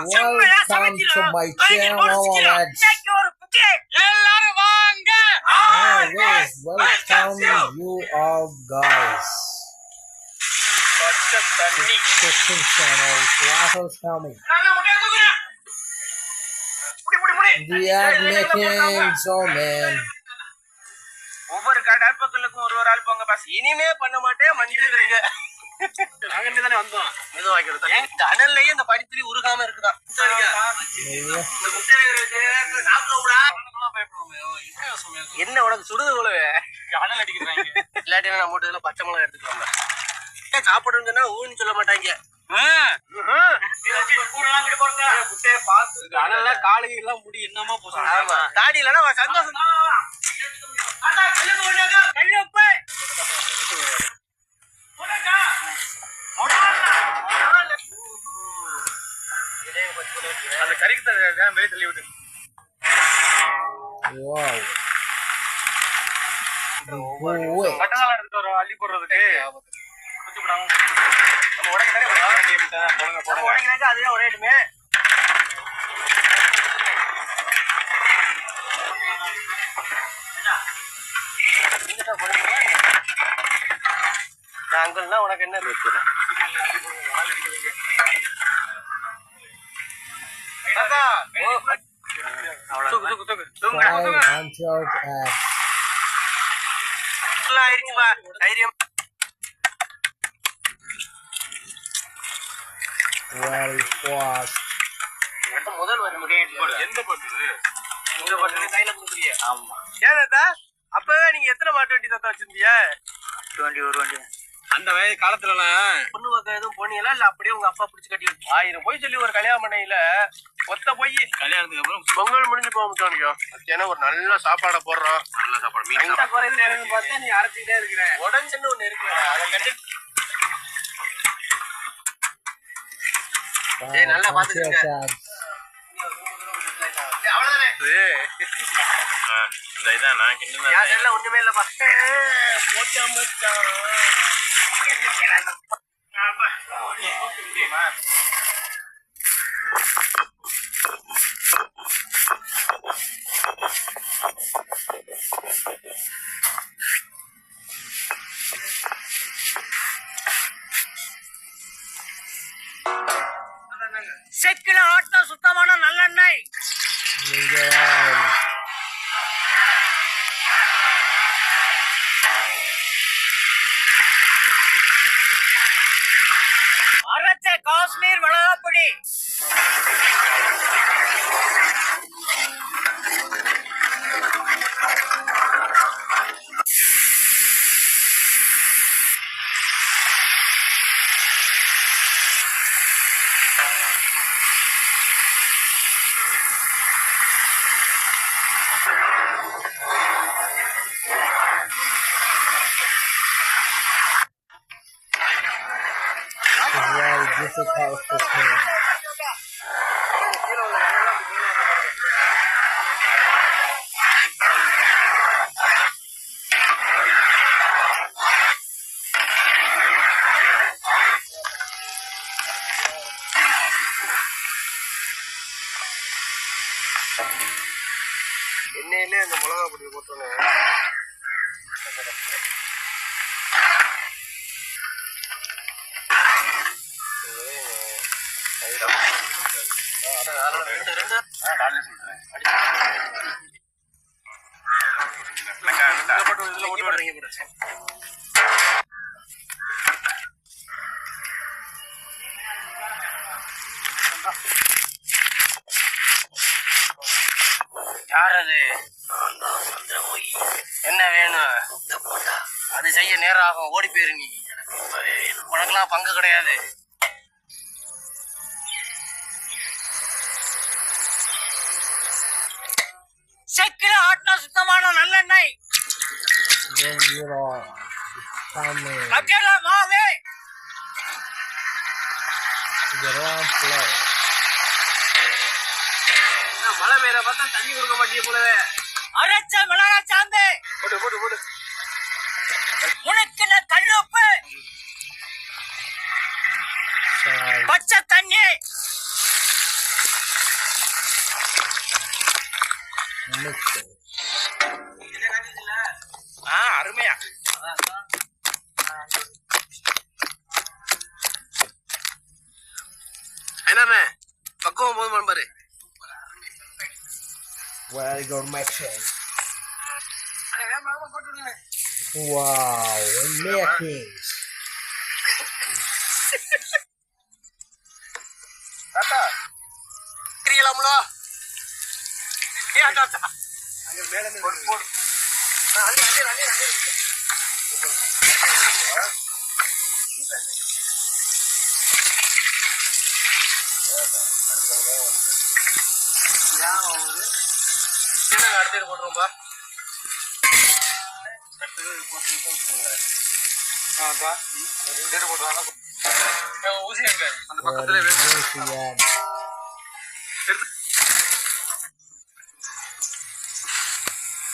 Welcome to my channel, Alex. Always welcome you all guys. Cooking channel, Waffles coming. We are making so man. ஒவ்வொரு கடற்பக்களுக்கும் ஒரு ஆள் போங்க pass. இனிமே பண்ண மாட்டேன் மன்னிடுறீங்க. நாங்க என்ன தானே வந்தோம். மெது வாக்கிறது. அனல்லையே இந்த பனித்துளி உருகாம இருக்குதா. சரிங்க. இந்த முட்டை சாப்பிடுறோம்டா. என்ன உனக்கு சுடுது போலவே. அனல் அடிக்குறாங்க. இல்லாட்டி நான் மூட்டதுல பச்சை மிளகாய் எடுத்துக்கலாம்ல. சாப்பிடுன்னு சொன்னா ஊன்னு சொல்ல மாட்டாங்க. காலி எல்லாம் முடி என்னமா போசாங்க. தாடி இல்லன்னா சந்தோஷம். அந்த கறிக்கு வெளியே தள்ளி விட்டு பட்டங்காலம் எடுத்து வரும் அள்ளி போடுறதுக்கு நம்ம உடைக்கிறாங்க அதுவே உடையட்டுமே. அங்கல்னா உனக்கு என்ன முதல் எந்த பண்றது கையில கொடுக்குறீங்க. ஆமா ஏன் அப்பவே நீங்க எத்தனை மாட்டு வண்டி தத்தா வச்சிருந்தீங்க? ஒரு வண்டி. அந்த வயது காலத்துல பொண்ணு பக்கம் எதுவும் போனீங்களா இல்ல அப்படியே உங்க அப்பா பிடிச்சி கட்டி 1000 போய் சொல்லி ஒரு கல்யாணம் பண்ணையில ஒத்த போய் கல்யாணத்துக்கு அப்புறம் பொங்கல் முடிஞ்சு போக முடியும். ஏன்னா ஒரு நல்ல சாப்பாடை போடுறோம். நல்ல சாப்பாடு குறையுது பார்த்தா நீ அரைச்சிக்கிட்டே இருக்கிற உடஞ்சுன்னு ஒண்ணு இருக்கு. அதை கண்டு நல்லா பாத்துக்கங்க. ஒண்ணுமே இல்லப்பா. செக்கில ஆட்டின சுத்தமான நல்லெண்ணெய். அரைச்ச காஷ்மீர் மிளகாப்பொடி. Difficult to clean. எண்ணெயிலே அந்த மிளகா பொடி போட்டோன்னு யாரது? என்ன வேணும்? அது செய்ய நேரம் ஆகும். ஓடி போயிரு. நீ உனக்கெல்லாம் பங்கு கிடையாது. செக்கில ஆட்டின சுத்தமான நல்லெண்ணெய். மாவே மழை பெய்யற பார்த்தா தண்ணி கொடுக்க மாட்டேங்க போலவே. அரைச்ச மிளகா சாந்து போட்டு போட்டு போட்டு முனைக்கின கல்லுப்பு பச்சை தண்ணி mixture. அருமையா என்னண்ணே பக்குவம் போதும் பாரு. Very good mixing. Wow, makings. தாத்தா கிரியலாம்ல ஏ தாத்தா அங்க மேல போடு போடு அள்ளி அள்ளி அள்ளி அள்ளி யா ஒரு சின்ன அடுத்து போடுறோம்பா அடுத்து போடுங்க ஆப்பா ரெண்டு போடுவாங்க ஊசி எங்க அந்த பக்கத்துல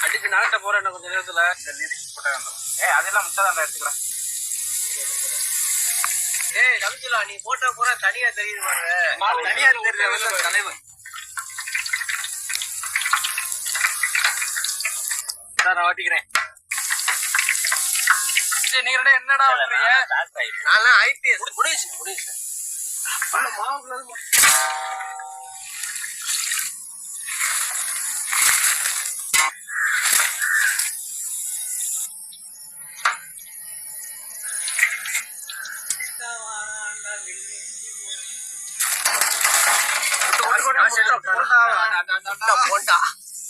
அடிச்சு நாட்ட போறேன் கொஞ்ச நேரத்துல அதெல்லாம் முட்டாதான் எடுத்துக்கலாம். ஏய் நம்பிச்சுலா நீ போட்டோ பூரா தனியா தெரியுது பாருங்க. தனியா தெரியுது தலைவர் நான் ஓட்டிக்கிறேன். நீங்க என்னடா நான் ஐபிஎஸ் முடிச்சு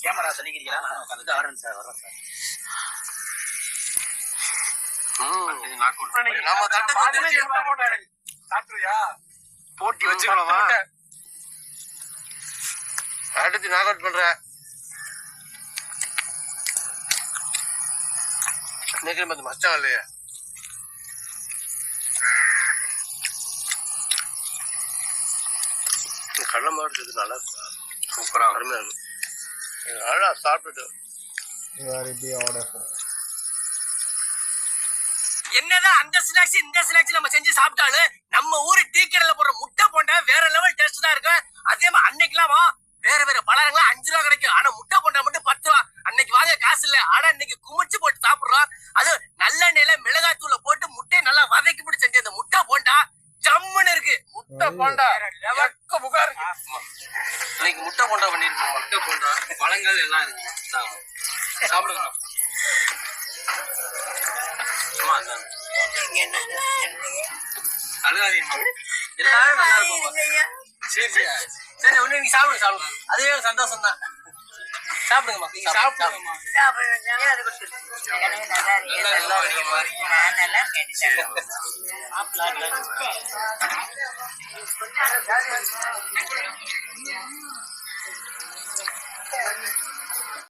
கேமரா சொல்லிக்கிறீங்களா? நான் உட்காந்து வரேன் சார் வரேன் சார். போட்டி வச்சுக்கலாமா? அடுத்து நாக் அவுட் பண்ற இன்னைக்கு மச்சான் இல்லையா? கடலை மாடு நல்லா சூப்பரா அருமையா இருக்கும். நல்லா சாப்பிட்டுட்டு Very beautiful. என்னதான் அந்த ஸ்நாக்ஸ் இந்த ஸ்நாக்ஸ் நம்ம செஞ்சு சாப்பிட்டாலும் நம்ம ஊரு டீ கடையில போடுற முட்டை போண்டா வேற லெவல் டேஸ்ட் தான் இருக்கு. அதே மாதிரி அன்னைக்குலாம் வேற வேற பலரங்களா 5 ரூபா கிடைக்கும். ஆனா முட்டை போண்டா மட்டும் 10 ரூபா. அன்னைக்கு வாங்க காசு இல்ல. ஆனா இன்னைக்கு குமிச்சு போட்டு சாப்பிடுறோம். அது நல்லெண்ணெயில மிளகாய் தூளை போட்டு முட்டையை நல்லா வதக்கி போட்டு செஞ்ச அந்த முட்டை போண்டா ஜம்முன்னு இருக்கு. முட்டை போண்டா லெவக்க புகா இருக்கு. இன்னைக்கு முட்டை போண்டா பண்ணிருக்கோம். முட்டை போண்டா பழங்கள் எல்லாம் இருக்கு. சாப்பிடுங்க. எல்லாரும் நல்லா இருக்கும். சரி சரி ஒண்ணு நீங்க சாப்பிடுங்க சாப்பிடுங்க. அதுவே சந்தோஷம் தான். சாப்பிடுங்கம்மா சாப்பிடுங்கம்மா. நல்லா